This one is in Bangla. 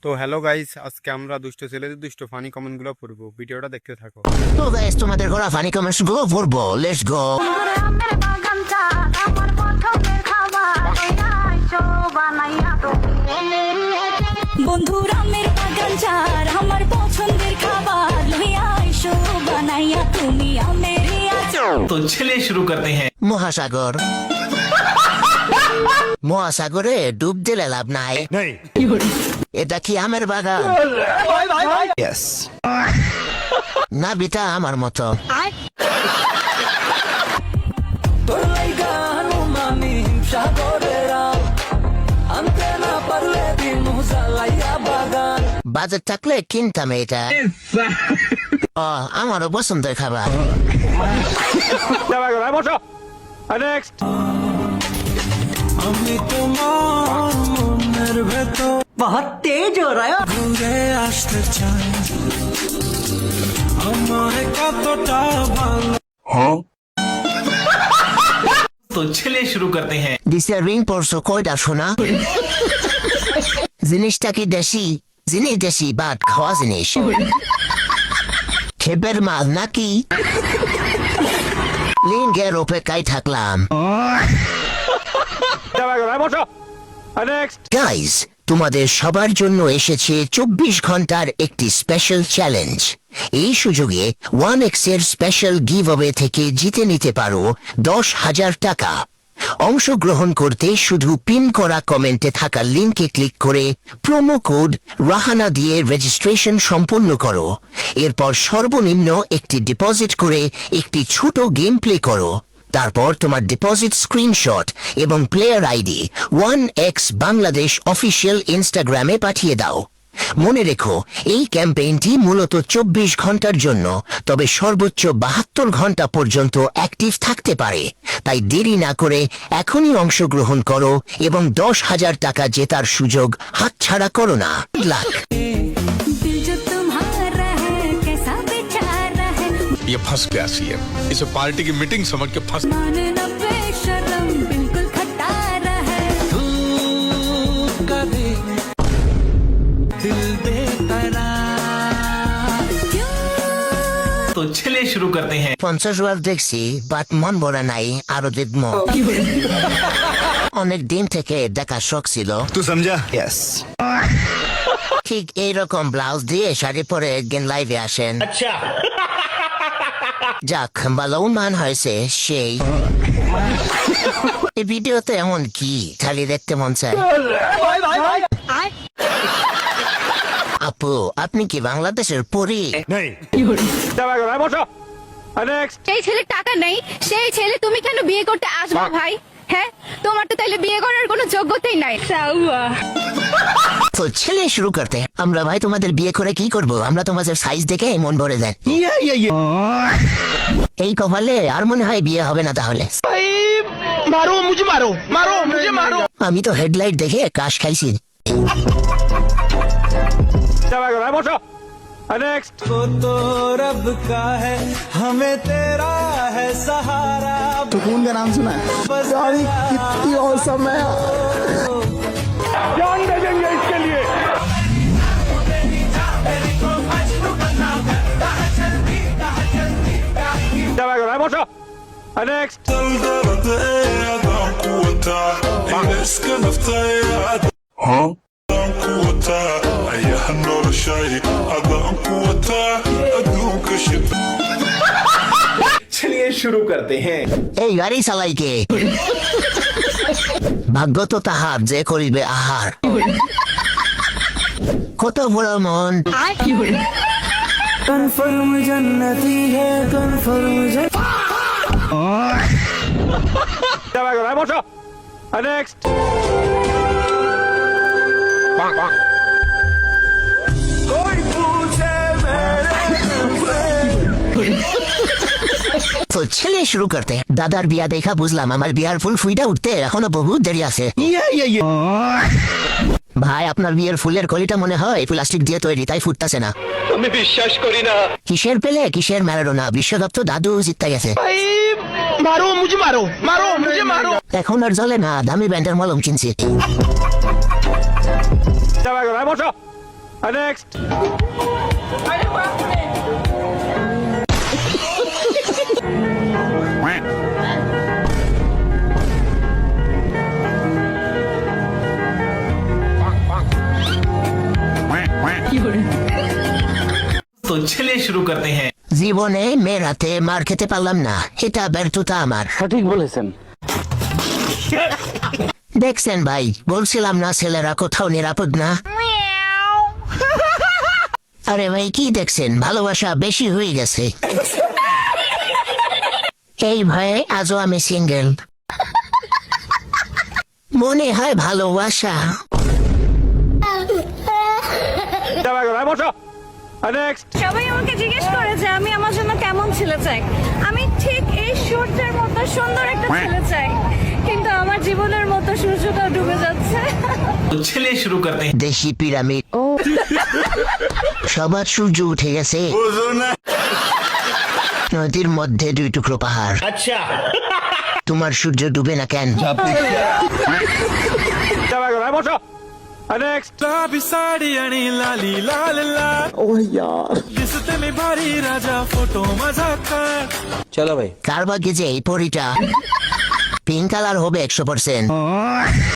তো হ্যালো গাইস, আজকে আমরা দুষ্ট ছেলেদের দুষ্ট ফানি কমেন্টগুলো পড়বো। ভিডিওটা দেখতে থাকো। তো গাইস তোমাদের করা ফানি কমেন্টস গুলো পড়বো, লেটস গো। বন্ধুরা আমের বাগান চার আমার পছন্দের খাবার লইয়া আইসো বানাইয়া তুমি আমের तो चलिए शुरू करते हैं। মহাসাগর মহাসাগরে ডুব দিলে লাভ নাই। এটা কি আমের বাগান? না বিটা আমার মতো। বাজেট থাকলে কিনতাম এটা। ও আমারও পছন্দের খাবার। बहुत तेज हो रहा है। तो चलिए शुरू करते हैं। দিছে রিং পরশো কয়টা শোনা? জিনিসটা কি দেশি? জিনিস দেশি বাট খাওয়া জিনিস। খেপের মাল নাকি? লিঙ্গের অপেক্ষায় থাকলাম। গাইজ, তোমাদের সবার জন্য এসেছে 24 ঘন্টার একটি স্পেশাল চ্যালেঞ্জ। এই সুযোগে 1x এর স্পেশাল গিভ অ্যাওয়ে থেকে জিতে নিতে পারো 10,000 টাকা। অংশগ্রহণ করতে শুধু পিন করা কমেন্টে থাকা লিঙ্কে ক্লিক করে প্রোমো কোড রাহানা দিয়ে রেজিস্ট্রেশন সম্পন্ন করো। এরপর সর্বনিম্ন একটি ডিপোজিট করে একটি ছোট গেম প্লে করো। তারপর তোমার ডিপোজিট স্ক্রিনশট এবং player ID 1x Bangladesh official ইনস্টাগ্রামে পাঠিয়ে দাও। মনে রেখো, এই ক্যাম্পেইনটি মূলত 24 ঘন্টার জন্য, তবে সর্বোচ্চ 72 ঘন্টা পর্যন্ত অ্যাক্টিভ থাকতে পারে। তাই দেরি না করে এখনই অংশগ্রহণ করো এবং 10,000 টাকা জেতার সুযোগ হাতছাড়া করো না। লাক। दिल जो तुम्हारा है कैसा बेचारा है ये फंस गया सीएम। इसे पार्टी की मीटिंग समझ के फंस। माने न बेशरम बिल्कुल खटारा है तो चलिए शुरू करते हैं। 50 বার দেখছি, বাট মন ভরা নাই, আরো দেখব। অনেক দিন থেকে দেখা শখ ছিল। तू समझा? यस। ঠিক এইরকম ব্লাউজ দিয়ে শাড়ি পরে একদিন লাইভে আসেন। যাক, ভালো মান হয়েছে সেই। এই ভিডিওতে এমন কি খালি দেখতে মন চায়। আপু, আপনি কি বাংলাদেশের পরি? সেই ছেলে টাকা নেই, সেই ছেলে তুমি কেন বিয়ে করতে আসবো ভাই? হ্যাঁ, তোমার তো তাইলে বিয়ে করার কোনো যোগ্যতাই নাই। তো ছেলে শুরু করতে আমরা ভাই তোমাদের বিয়ে করে কি করব? আমরা তোমাদের সাইজ দেখে মন ভরে দেয়। এই কপালে আর মনে হয় বিয়ে হবে না তাহলে। আমি তো হেডলাইট দেখে কাশ খাইছি। तो रब का है हमें तेरा है सहारा। सुकून का नाम सुना है? यानी कितनी औसम है। जान दे देंगे इसके लिए। चलिए शुरू करते हैं। এই গাড়ি চালাইকে ভাগ্য তো তাহার যে করিবে আহার। কত বড় মন। कन्फर्म जन्नती है कन्फर्म তো ছেলে শুরু করতে দাদার বিয়া দেখা বুঝলাম আমার বিয়ার ফুল ফুইটা উঠতে এখনো বহু দেরি আছে। ভাই, আপনার বিয়ের ফুলের কলিটা মনে হয় প্লাস্টিক দিয়ে তৈরি, তাই ফুটতেছে না। আমি বিশ্বাস করি না। কিসের পেলে কিসের ম্যারাডোনা, বিশ্বকাপ তো দাদু জিততে গেছে। मारो मुझे मारो मारो मुझे मारो। এখন আর জ্বলে না, দামি ব্যান্ডের মলম কিনছি। नेक्स्ट तो चलिए शुरू करते हैं। জীবনে মেয়েরাতে মার খেতে পারলাম না, এটা ব্যর্থতা আমার। सटीक বলেছেন। দেখছেন ভাই, বলছিলাম না ছেলেরা কোথাও নিরাপদ না। আরে ভাই কি দেখছেন, ভালোবাসা বেশি হয়ে গেছে। এই ভয়ে আজও আমি সিঙ্গেল। মনে হয় ভালোবাসা। नेक्स्ट সবাই আমাকে জিজ্ঞেস করে যে আমি আমার জন্য কেমন ছেলে চাই। আমি ঠিক এই সূর্যের মতো সুন্দর একটা ছেলে চাই, কিন্তু আমার জীবনের মতো সূর্যটা ডুবে যাচ্ছে। तो चलिए शुरू करते हैं। দেশি পিরামিড। সবার সূর্য উঠে গেছে, নদীর মধ্যে 2 টুকরো পাহাড়। আচ্ছা, তোমার সূর্য ডুবে না কেন? नेक्स्ट साडी आणि लाली लाल लाल ओ यार दिसते मी भारी राजा फोटो माझा काढ चलो भाई কার ভাগ্যে যে এই পরিটা পিঙ্ক কালার হবে 100%।